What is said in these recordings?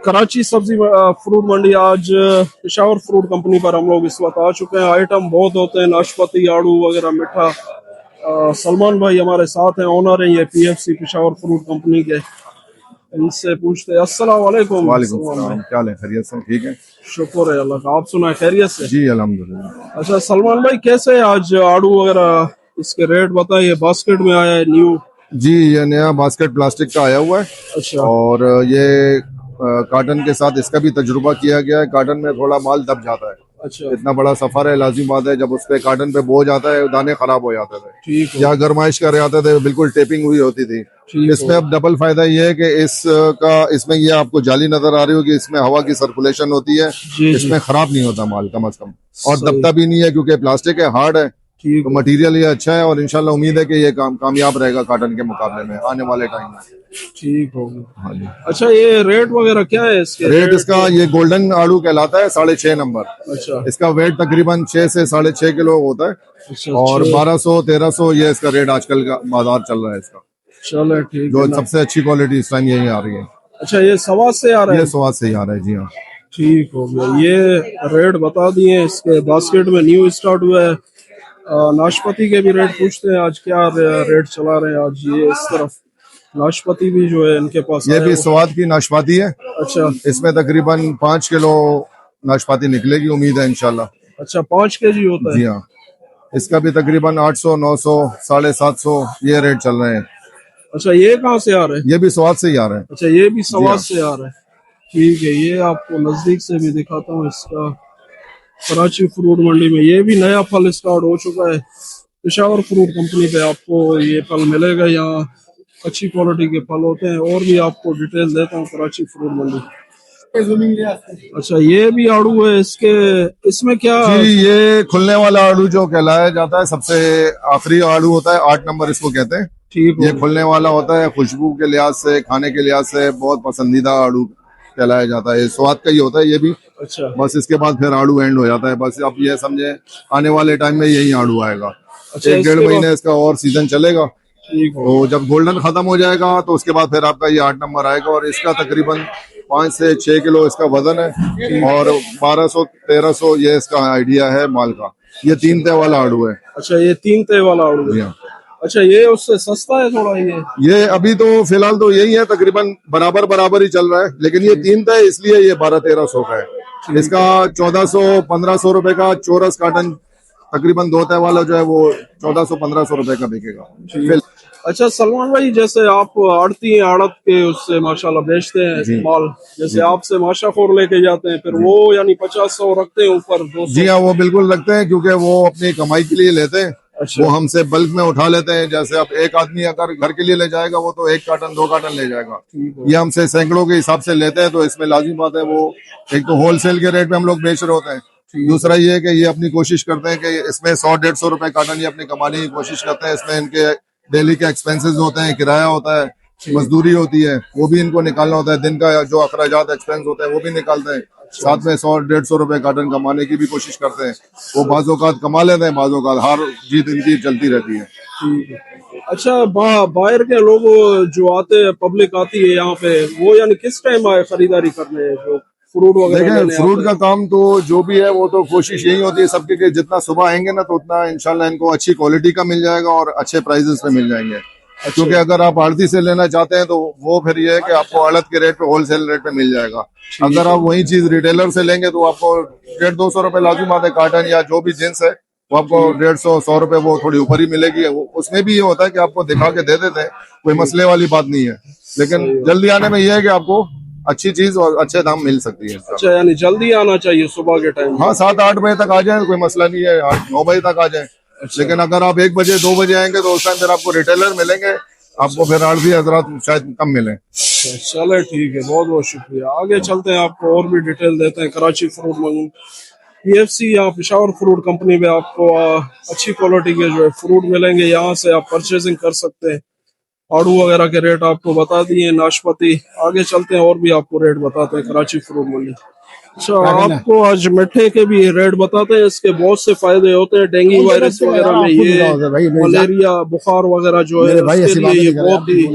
कराची सब्जी फ्रूट मंडी आज Peshawar fruit company पर हम लोग इस वक्त आ चुके हैं। आइटम बहुत होते हैं, नाशपाती, आड़ू वगैरह, मीठा। सलमान भाई हमारे साथ हैं, ओनर हैं ये पीएफसी पेशावर फ्रूट कंपनी के। इनसे पूछते हैं। अस्सलाम वालेकुम। वालेकुम सलाम, क्या हाल है? खैरियत से? ठीक है, शुक्र है अल्लाह का। आप सुना खैरियत से? जी अल्हम्दुलिल्लाह। अच्छा सलमान भाई, कैसे आज आड़ू वगैरह, इसके रेट बताइए। बास्केट में आया है न्यू? जी, ये नया बास्केट प्लास्टिक का आया हुआ है। अच्छा और ये कार्टन के साथ इसका भी तजुर्बा किया गया है। कार्टन में थोड़ा माल दब जाता है। अच्छा, इतना बड़ा सफर है, लाजिम बात है, जब उस पे कार्टन पे बोझ आता है दाने खराब हो जाते थे ठीक है, या गर्माइश कर आते थे, बिल्कुल टेपिंग हुई होती थी। ठीक इसमें है। अब डबल फायदा ये है कि इसमें ये आपको जाली नजर आ रही होगी, इसमें हवा की सर्कुलेशन होती है, जी जी, इसमें खराब नहीं होता माल कम अज कम, और सही, दबता भी नहीं है क्योंकि प्लास्टिक है, हार्ड है। ठीक तो है, मटेरियल ये अच्छा है और इंशाल्लाह उम्मीद है कि ये कामयाब रहेगा कॉटन के मुकाबले में आने वाले टाइम में। ठीक हो गया। हाँ जी। अच्छा, ये रेट वगैरह क्या है इसके? रेट इसका, ये गोल्डन आड़ू कहलाता है, 6.5 नंबर। अच्छा इसका वेट तकरीबन 6 से 6.5 किलो होता है। अच्छा, और अच्छा 1200-1300 ये इसका रेट आजकल का बाजार चल रहा है इसका। चलो ठीक जो है ना। सबसे अच्छी क्वालिटी इस टाइम यही आ रही है। अच्छा, ये सवा से आ रहा ये है? स्वाद से ही आ रहा है, जी हाँ। ठीक हो गया। ये रेट बता दिए। इसके बास्केट में न्यू स्टार्ट हुआ है। नाशपाती के भी रेट पूछते हैं आज, क्या रेट चला रहे हैं आज। ये इस तरफ नाशपाती भी जो है इनके पास ये आया भी हुआ। स्वाद की नाशपाती है। अच्छा इसमें तकरीबन 5 किलो नाशपाती निकलेगी, उम्मीद है इंशाल्लाह। अच्छा, 5 kg होता है? जी हाँ। इसका भी तकरीबन 800, 900, 750 ये रेट चल रहे हैं। अच्छा, ये कहाँ से आ रहा है? ये भी स्वाद से ही आ रहे हैं। अच्छा, ये भी जी हाँ। सवाद से आ रहा है। ठीक है, ये आपको नजदीक से भी दिखाता हूँ इसका। कराची फ्रूट मंडी में ये भी नया फल स्टार्ट हो चुका है। पेशावर फ्रूट कंपनी पे आपको ये फल मिलेगा। यहाँ अच्छी क्वालिटी के फल होते हैं। और भी आपको डिटेल देता हूँ कराची फ्रूट मंडी। अच्छा, ये भी आड़ू है इसके, इसमें क्या? जी, ये खुलने वाला आड़ू जो कहलाया जाता है, सबसे आखिरी आड़ू होता है, 8 नंबर इसको कहते हैं। ठीक ये हो खुलने वाला होता है, खुशबू के लिहाज से, खाने के लिहाज से बहुत पसंदीदा आड़ू कहलाया जाता है। ये स्वाद का ही होता है ये भी। अच्छा बस इसके बाद फिर आड़ू एंड हो जाता है। बस आप ये समझे आने वाले टाइम में यही आड़ू आएगा। अच्छा, 1-1.5 इसके बाद महीने इसका और सीजन चलेगा। ठीक हो। तो जब गोल्डन खत्म हो जाएगा तो उसके बाद फिर आपका ये 8 नंबर आएगा। और इसका तकरीबन 5 से 6 किलो इसका वजन है और 1200-1300 ये इसका आइडिया है माल का। ये 3 तय वाला आड़ू है। अच्छा, ये 3 तय वाला आड़ू जी है। हाँ। अच्छा, ये उससे सस्ता है थोड़ा ये अभी तो फिलहाल तो यही है, तकरीबन बराबर बराबर ही चल रहा है, लेकिन ये 3 तय इसलिए ये 1200-1300 का है। इसका 1400-1500 रुपए का चौरस कार्टन, तकरीबन 2 तय वाला जो है वो 1400-1500 रुपए का बिकेगा। अच्छा सलमान भाई, जैसे आप आड़ती हैं, आड़त के उससे माशाल्लाह बेचते हैं माल, जैसे आपसे माशाखोर लेके जाते हैं, फिर वो यानी 50-100 रखते हैं ऊपर 200? जी हाँ, वो बिल्कुल रखते हैं क्योंकि वो अपनी कमाई के लिए लेते हैं। अच्छा, वो हमसे बल्क में उठा लेते हैं। जैसे अब एक आदमी अगर घर के लिए ले जाएगा वो तो 1 कार्टन 2 कार्टन ले जाएगा। ये हमसे सैकड़ों के हिसाब से लेते हैं, तो इसमें लाजिम बात है वो एक तो होलसेल के रेट पे हम लोग बेच रहे होते हैं। दूसरा ये है कि ये अपनी कोशिश करते हैं कि इसमें 100-150 रुपए कार्टन ये अपनी कमाने की कोशिश करते हैं। इसमें इनके डेली के एक्सपेंसेस होते हैं, किराया होता है, मजदूरी होती है, वो भी इनको निकालना होता है। दिन का जो अखराजात एक्सपेंस होता है वो भी निकालते हैं। साथ में 100-150 रुपए कार्टन कमाने की भी कोशिश करते हैं। वो बाज़-औक़ात कमा लेते हैं, बाज़-औक़ात हार जीत इनकी चलती रहती है। ठीक है। अच्छा, बाहर के लोग जो आते हैं, पब्लिक आती है यहाँ पे, वो यानी किस टाइम आए खरीदारी करने, जो फ्रूट वगैरह देखें, लेने फ्रूट आते का काम तो जो भी है वो तो कोशिश यही होती है सबके कि जितना सुबह आएंगे ना तो उतना इंशाल्लाह इनको अच्छी क्वालिटी का मिल जाएगा और अच्छे प्राइजेस पे मिल जाएंगे। क्योंकि अगर आप आड़ती से लेना चाहते हैं तो वो फिर ये है कि आपको आड़त के रेट पे, होलसेल रेट पे मिल जाएगा। अगर आप वही चीज रिटेलर से लेंगे तो आपको 150-200 रुपए लाजिम आते हैं। कार्टन या जो भी जिन्स है वो आपको 150-100 रुपए वो थोड़ी ऊपर ही मिलेगी। उसमें भी ये होता है कि आपको दिखा के दे देते हैं, कोई मसले वाली बात नहीं है। लेकिन जल्दी आने में ये है कि आपको अच्छी चीज और अच्छे दाम मिल सकती है। अच्छा, यानी जल्दी आना चाहिए सुबह के टाइम? हाँ, 7-8 बजे तक आ जाए, कोई मसला नहीं है। 8-9 बजे तक आ जाए। लेकिन अगर आप 1 बजे 2 बजे आएंगे तो उस टाइम फिर आपको रिटेलर मिलेंगे, आपको फिर आड़ती हजरात शायद कम मिले। चले ठीक है, बहुत बहुत शुक्रिया। आगे चलते हैं, आपको और भी डिटेल देते हैं। कराची फ्रूट मंडी पीएफसी या पेशावर फ्रूट कंपनी में आपको अच्छी क्वालिटी के जो है फ्रूट मिलेंगे। यहाँ से आप परचेजिंग कर सकते हैं। आड़ू वगैरह के रेट आपको बता दिए, नाशपाती। आगे चलते हैं और भी आपको रेट बताते हैं कराची फ्रूट मंडी। अच्छा, आपको आज मिठे के भी रेट बताते हैं। इसके बहुत से फायदे होते हैं। डेंगू वायरस वगैरह में ये, मलेरिया बुखार वगैरह जो है उसके लिए ये बहुत ही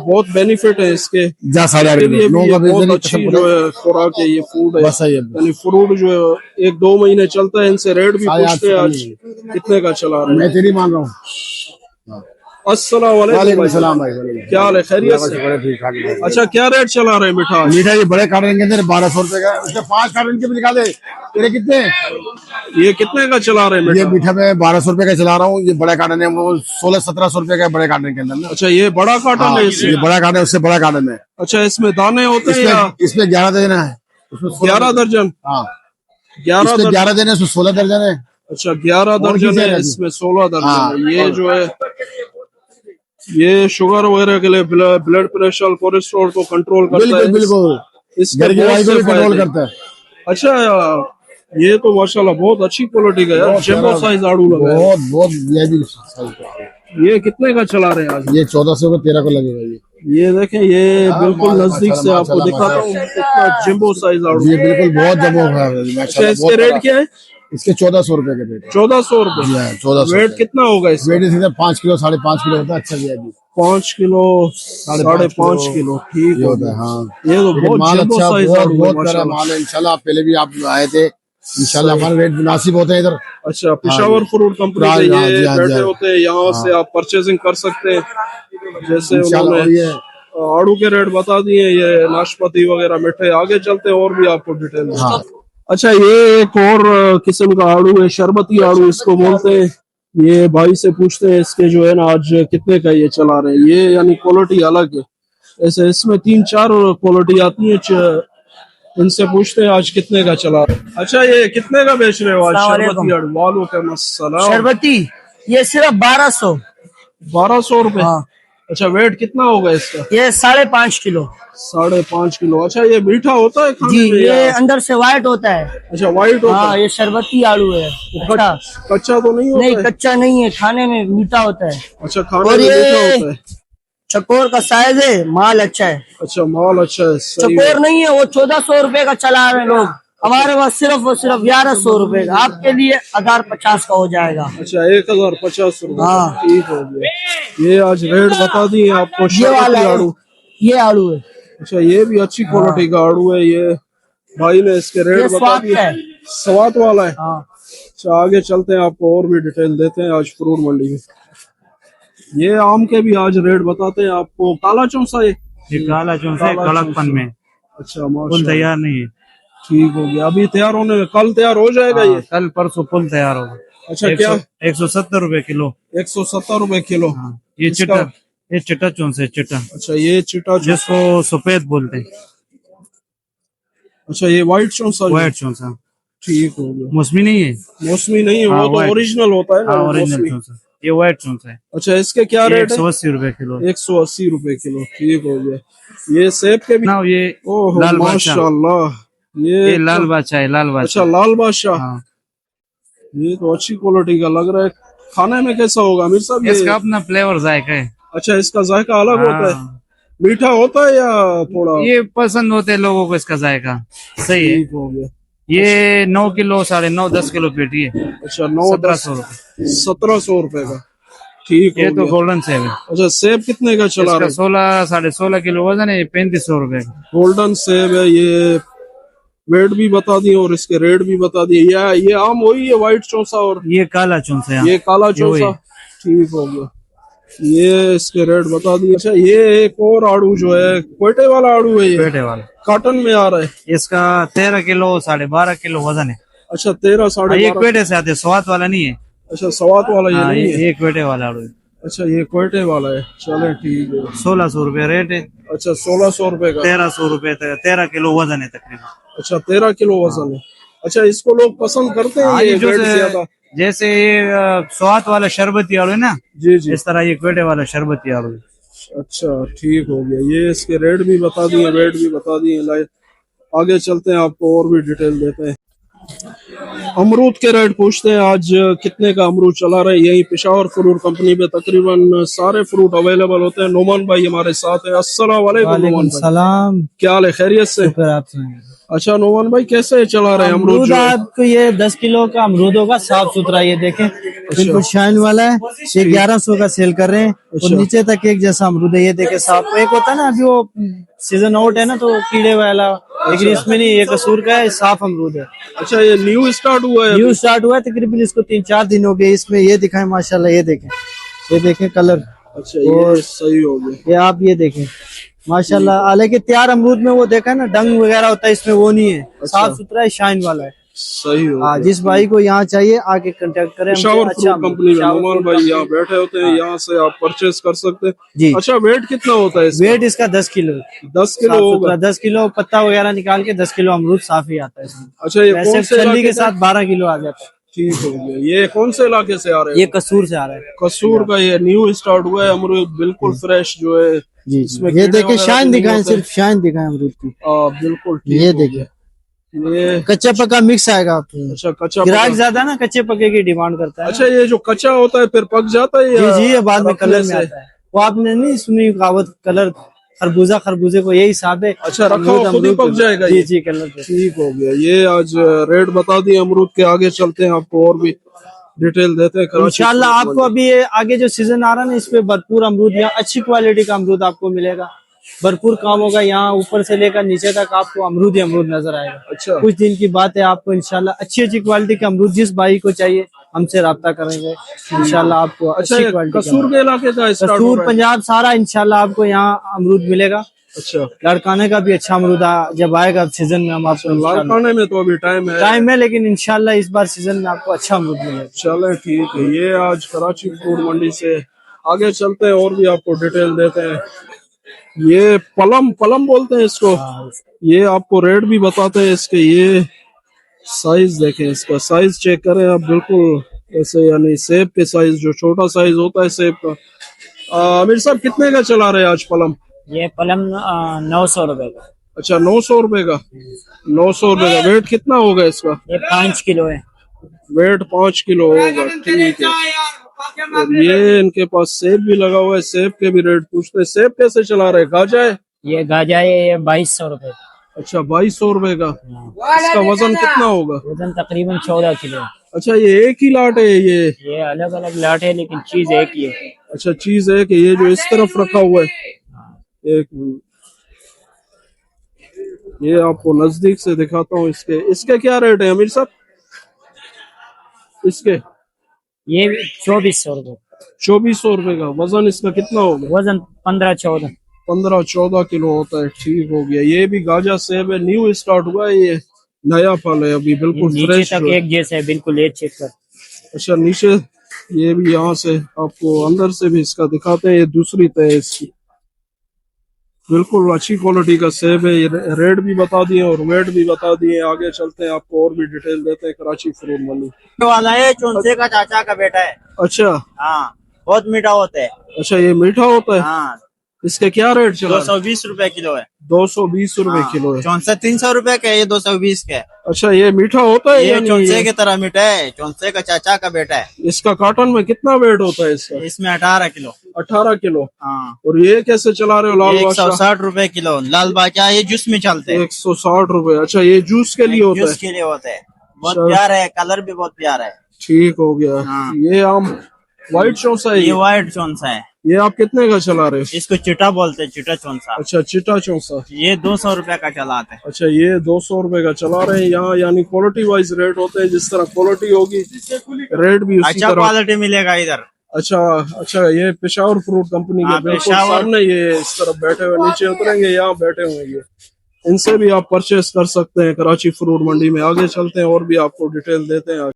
बहुत बेनिफिट है इसके लिए भी। ये बहुत अच्छी जो है खुराक है, ये फूड है। यानी फ्रूट जो है 1-2 महीने चलता है। इनसे रेट भी पूछते हैं आज कितने का चला रहे हैं। मैं तेरी मान रहा हूँ। अस्सलाम वालेकुम सलाम भाई, क्या हाल है? खैरियत से? अच्छा, क्या रेट चला रहे हैं मिठा? मीठा ये बड़े कार्टन के अंदर 1200 रुपए का, उसके 5 कार्टन के भी निकाले। तेरे कितने? ये कितने का चला रहे हैं ये मिठा? मीठा में 1200 रुपए का चला रहा हूँ। ये बड़ा कार्टन है, वो 1600-1700 रुपए का बड़े कार्टन के अंदर ना। अच्छा, ये बड़ा कार्टन है इससे? ये बड़ा कार्टन है, उससे बड़ा कार्टन है। अच्छा, इसमें दाने होते हैं या? इसमें 11 दर्जन है। 11 दर्जन? हाँ, 11 दर्जन। 11 दर्जन है, उसमें 16 दर्जन है। अच्छा, 11 दर्जन है, इसमें 16 दर्जन है। ये जो है ये शुगर वगैरह के लिए, ब्लड प्रेशर, कोलेस्ट्रॉल को कंट्रोल करता है। बिल्कुल इसके घर की बहुत दवाई को से भी कंट्रोल फायदे। करता है। अच्छा, ये तो माशाल्लाह बहुत अच्छी क्वालिटी का है। जंबो साइज आड़ू लगा है। बहुत बहुत ये भी। ये कितने का चला रहे हैं आज? ये 1400 को 13 को लगेगा। ये देखें, ये बिल्कुल नजदीक से आपको दिखाता हूँ कितना जंबो साइज आड़ू। ये बिल्कुल बहुत जम्बो है। अच्छा, इसके रेट क्या है? इसके 1400 रुपए के रेट। 1400 रुपए? 1400। वेट कितना होगा इसका? वेट इसका 5 किलो 5.5 किलो होता है। अच्छा जी, 5 किलो 5.5 किलो ठीक होता है। हाँ, ये तो बहुत माल जंबो अच्छा, साइज बहुत आड़ू है बहुत प्यारा माशाल्लाह। माल है। इंशाल्लाह पहले भी आप आए थे, इंशाल्लाह हमारे रेट मुनासिब होते हैं इधर। अच्छा, पेशावर फ्रूट कंपनी हाँ, से हाँ, ये जी, हाँ, बैठे जी, होते हैं, यहाँ से आप परचेजिंग कर सकते हैं। जैसे इंशाल्लाह। उन्होंने ये आड़ू के रेट बता दिए, ये नाशपाती वगैरह मिठे। आगे चलते हैं और भी आपको डिटेल। हाँ। अच्छा, ये एक और किस्म का आड़ू है, शरबती आड़ू इसको बोलते हैं। ये भाई से पूछते हैं इसके जो है ना आज कितने का ये चला रहे हैं। ये यानी क्वालिटी अलग है, ऐसे इसमें 3-4 क्वालिटी आती है। इनसे पूछते हैं आज कितने का चला रहे हैं। अच्छा, ये कितने का बेच रहे हो आज शरबती आड़ू? वालेकुम अस्सलाम। शरबती ये सिर्फ 1200। 1200 रुपए? हाँ। अच्छा, वेट कितना होगा इसका? ये 5.5 किलो। 5.5 किलो। अच्छा, ये मीठा होता है खाने जी, में ये या? अंदर से व्हाइट होता है। अच्छा, व्हाइट होता हाँ, है। ये शरबती आलू है। अच्छा, कच्चा तो नहीं होता नहीं है? कच्चा नहीं है, खाने में मीठा होता है। अच्छा, खाने और में ये मीठा होता है। चकोर का साइज है, माल अच्छा है। अच्छा, माल अच्छा है, सही है। चकोर नहीं है, वो 1400 रुपए का चला रहे हैं लोग। हमारे पास सिर्फ और सिर्फ 1100 रुपए का। आपके लिए 1050 का हो जाएगा। अच्छा, 1050 रुपए। हाँ। ठीक हो गया। ये आज रेट बता दिए आपको। ये वाला शरबती है, आड़ू। ये आलू है। अच्छा, ये भी अच्छी क्वालिटी का आड़ू है। ये भाई ने इसके ये रेट बता स्वाद दिए। का है। स्वाद वाला है। हाँ। अच्छा, आगे चलते हैं, आपको और भी डिटेल देते हैं आज फ्रूट मंडी में। ये आम के भी आज रेट बताते हैं आपको। काला चौसा है? ये काला चौंसा है, कड़कपन में। अच्छा, फुल माशाल्लाह। तैयार नहीं है। ठीक हो गया, अभी तैयार होने में, कल तैयार हो जाएगा ये? कल परसों फुल तैयार होगा। अच्छा, क्या? 170 रुपए किलो। 170 रुपए किलो। ये इसका- चिट्टा, ये चिट्टा चौंसा है, चिट्टा अच्छा, ये चिटा चौसा। जिसको सफेद बोलते हैं। अच्छा, ये व्हाइट चौसा। व्हाइट चौंसा ठीक हो गया। मौसमी नहीं है। मौसमी नहीं है, हाँ, वो तो white। ओरिजिनल होता है ना, हाँ, वो ओरिजिनल मौसमी। चौंसा। ये व्हाइट चौंसा है। अच्छा, इसके क्या रेट है? 180 रुपए किलो। 180 रुपए किलो। ठीक हो गया। ये सेब के भी? ना ये ओहो, लाल बादशाह। माशाल्लाह। ये लाल बादशाह है, लाल अच्छा, बादशाह। लाल बादशाह। हाँ, ये तो अच्छी क्वालिटी का लग रहा है। खाने में कैसा होगा अमीर साहब? इसका अपना फ्लेवर जायका है। अच्छा, इसका जायका अलग होता है? हाँ। मीठा होता है या थोड़ा? ये पसंद होते हैं लोगों को, इसका जायका सही है। ठीक हो गया। ये 9 किलो 9.5 10 किलो पेटी है। अच्छा, 9-10 1700 रुपए। 1700 रुपए का। ठीक ये हो तो गया। गोल्डन सेब है। अच्छा, सेब कितने का चला इसका रहे? 16 किलो वजन है। 3500 रुपए का। गोल्डन सेब है ये। वेट भी बता दिए और इसके रेट भी बता दिए। ये आम वही है, व्हाइट चौसा और ये काला चौंसा है। ये काला वही। चौसा। ठीक हो गया। ये इसके रेट बता दिए। अच्छा, ये एक और आड़ू जो है, कोयटे वाला आड़ू है ये, पेटे वाला काटन में आ रहा है। इसका 13 किलो 12.5 किलो वजन है। अच्छा, 13 साढ़े ये 12। पेटे से आते हैं, स्वाद वाला नहीं है। अच्छा, सवात वाला ये हाँ, नहीं है? ये एक पेटे वाला आड़ू है। अच्छा, ये कोयटे वाला है। चले, ठीक है। 1600 रुपए रेट है। अच्छा, 1600 रुपए का। 1300 रुपए 13 किलो वजन है तकरीबन। अच्छा, 13 किलो वजन है। अच्छा, इसको लोग पसंद करते हैं हाँ, ये ये जो वेट ज्यादा? जैसे ये स्वाद वाला शरबती आड़ू है ना, जी जी। इस तरह ये पेटे वाला शरबती आड़ू है। अच्छा, ठीक हो गया। ये इसके रेट भी बता दिए, वेट भी बता दिए। आगे चलते हैं, आपको और भी डिटेल देते हैं। अमरूद के रेट पूछते हैं आज कितने का अमरूद चला रहा है। यही पेशावर फ्रूट कंपनी पे तकरीबन सारे फ्रूट अवेलेबल होते हैं। नोमान भाई हमारे साथ है। अस्सलाम वालेकुम नोमान भाई, सलाम। क्या हाल है, खैरियत से? शुक्र आप सुनाइए। अच्छा नोमान भाई, कैसे चला रहे हैं अमरूद अमरूद जो है? आपको ये 10 किलो का अमरूद होगा, साफ सुथरा, ये देखें बिल्कुल शाइन वाला है। ये 1100 का सेल कर रहे हैं और नीचे तक एक जैसा अमरूद है, ये देखें साफ। एक होता है ना अभी वो सीजन आउट है ना तो कीड़े वाला, लेकिन इसमें नहीं, ये कसूर का है, साफ अमरूद है। अच्छा ये न्यू स्टार्ट हुआ है? न्यू स्टार्ट हुआ है, तकरीबन इसको 3-4 दिन हो गए। इसमें ये दिखाएं माशाल्लाह, ये देखें कलर। अच्छा ये सही हो गया। ये आप ये देखें माशाल्लाह। हालांकि तैयार अमरूद में वो देखा ना डंग वगैरह होता है, इसमें वो नहीं है, साफ सुथरा है, शाइन वाला है। सही हो हाँ, गया। जिस भाई को यहाँ चाहिए आके कांटेक्ट करें। पेशावर अच्छा फ्रूट कंपनी में नोमान भाई यहाँ बैठे होते हैं, यहाँ से आप परचेज कर सकते हैं। जी। अच्छा वेट कितना होता है इसका? वेट इसका 10 किलो। 10 किलो होगा। 10 किलो पत्ता वगैरह निकाल के 10 किलो अमरूद साफ ही आता है इसमें। अच्छा ये वैसे कौन से छल्ली इलाके के से? साथ 12 किलो आ जाता है। ठीक हो गया। ये कौन से इलाके से आ रहे हैं? ये कसूर से आ रहा है। कसूर का ये न्यू स्टार्ट हुआ है अमरूद, बिल्कुल फ्रेश जो है। जी इसमें ये कीड़े देखें वगैरह शाइन तो नहीं दिखाएं, होते। सिर्फ शाइन दिखाएं अमरूद की। बिल्कुल ठीक ये हो देखिए गया। ये कच्चा पक्का मिक्स आएगा आपको। अच्छा कच्चा ग्राहक पका। ज्यादा ना कच्चे पक्के की डिमांड करता है। अच्छा ये जो कच्चा होता है फिर पक जाता है जी या जी, ये बाद में रखने कलर में से? आता है। वो आपने नहीं सुनी कहावत, कलर खरबूजे को यही हिसाब है। अच्छा रखा अमरूद हुआ खुद ही पक जाएगा जी ये? जी, कलर पे। ठीक हो गया। ये आज रेट बता दिए अमरूद के, आगे चलते हैं आपको और भी डिटेल देते हैं। कराची इंशाल्लाह फ्रूट आपको अभी ये आगे जो सीजन आ रहा है ना, इस पे भरपूर अमरूद, यहाँ अच्छी क्वालिटी का अमरूद आपको मिलेगा। भरपूर काम होगा यहाँ, ऊपर से लेकर नीचे तक आपको अमरूद ही अमरूद नजर आएगा। अच्छा कुछ दिन की बात है, आपको इंशाल्लाह अच्छी क्वालिटी का अमरूद, जिस भाई को चाहिए हमसे राब्ता करेंगे इंशाल्लाह आपको अच्छा अच्छी ये क्वालिटी कसूर के इलाके का स्टार्ट हो कसूर रहा है? पंजाब सारा इंशाल्लाह आपको यहाँ अमरूद मिलेगा। अच्छा लाड़काने का भी अच्छा अमरूद जब आएगा सीजन में हम आपको लाड़काने में तो अभी टाइम है। टाइम है, लेकिन इंशाल्लाह इस बार सीजन में आपको अच्छा अमरूद मिलेगा। चले ठीक है। ये आज कराची फ्रूट मंडी से आगे चलते हैं और भी आपको डिटेल देते हैं। ये पलम बोलते हैं इसको। ये आपको रेट भी बताते हैं इसके। ये साइज देखें, इसका साइज चेक करें आप, बिल्कुल ऐसे यानी सेब के साइज, जो छोटा साइज होता है सेब का। आमिर साहब कितने का चला रहे हैं आज पलम? ये पलम 900 रुपए का। अच्छा 900 रुपए का। 900 रुपए का। वेट कितना होगा इसका? ये 5 किलो है। वेट 5 किलो होगा। ठीक है। और ये इनके पास सेब भी लगा हुआ है, सेब के भी रेट पूछते हैं। सेब कैसे चला रहे हैं? गाजा है? ये गाजा है, ये 2200 रुपए। अच्छा 2200 रुपए का। इसका वजन कितना होगा? वजन तकरीबन 14 किलो। अच्छा ये एक ही लाट है ये? अलग अलग लाट है लेकिन चीज एक ही है। अच्छा चीज है कि ये जो इस तरफ रखा हुआ है। एक मिनट, ये आपको नजदीक से दिखाता हूँ। इसके क्या रेट है अमीर साहब? इसके ये 2400 रुपए। 2400 रुपए का। वजन इसका कितना होगा? वजन 15-14। 15-14 किलो होता है। ठीक हो गया। ये भी गाजा सेब है, न्यू स्टार्ट हुआ है, ये नया फल है अभी, बिल्कुल नीचे फ्रेश तक एक जैसे है, बिल्कुल ये चेक कर। अच्छा नीचे ये भी, यहाँ से आपको अंदर से भी इसका दिखाते हैं। ये दूसरी तय है इसकी, बिल्कुल अच्छी क्वालिटी का सेब है। ये रेट भी बता दिए और वेट भी बता दिए। आगे चलते हैं आपको और भी डिटेल देते हैं कराची फ्रूट मंडी वाला है, चौंसे का चाचा का बेटा है। अच्छा हाँ, बहुत मीठा होता है। अच्छा ये मीठा होता है। हाँ, इसके क्या रेट चला? 220 रुपए किलो है। 220 रुपए किलो है। चौंसे 300 रुपए का, ये 220 का है। अच्छा ये मीठा होता है? ये यानी चौंसे की तरह मीठा है, चौंसे का चाचा का बेटा है। इसका कार्टन में कितना वेट होता है इसका? इसमें 18 किलो। 18 किलो। हाँ, और ये कैसे चला रहे हो लाल बादशाह? 160 रुपए किलो लाल बादशाह। ये जूस में चलते हैं। 160 रुपए। अच्छा ये जूस के लिए होता है? जूस के लिए होते हैं। बहुत अच्छा। प्यारा है, कलर भी बहुत प्यारा है। ठीक हो गया। हाँ। ये आम व्हाइट चौंसा है ये ये? व्हाइट चौंसा है। ये आप कितने का चला रहे हो? इसको चिटा बोलते हैं, चिटा चौंसा। अच्छा चिटा चौंसा। ये 200 रुपए का चलाते हैं। अच्छा ये 200 रुपए का चला रहे हैं यहाँ, यानी क्वालिटी वाइज रेट होते हैं। जिस तरह क्वालिटी होगी रेट भी उसी अच्छा तरह। क्वालिटी मिलेगा इधर। अच्छा ये पेशावर फ्रूट कंपनी के हाँ, बिल्कुल पेशावर। सामने, ये इस तरफ बैठे हुए, नीचे उतरेंगे यहाँ बैठे हुए ये। इनसे भी आप परचेस कर सकते हैं कराची फ्रूट मंडी में। आगे चलते हैं और भी आपको डिटेल देते हैं।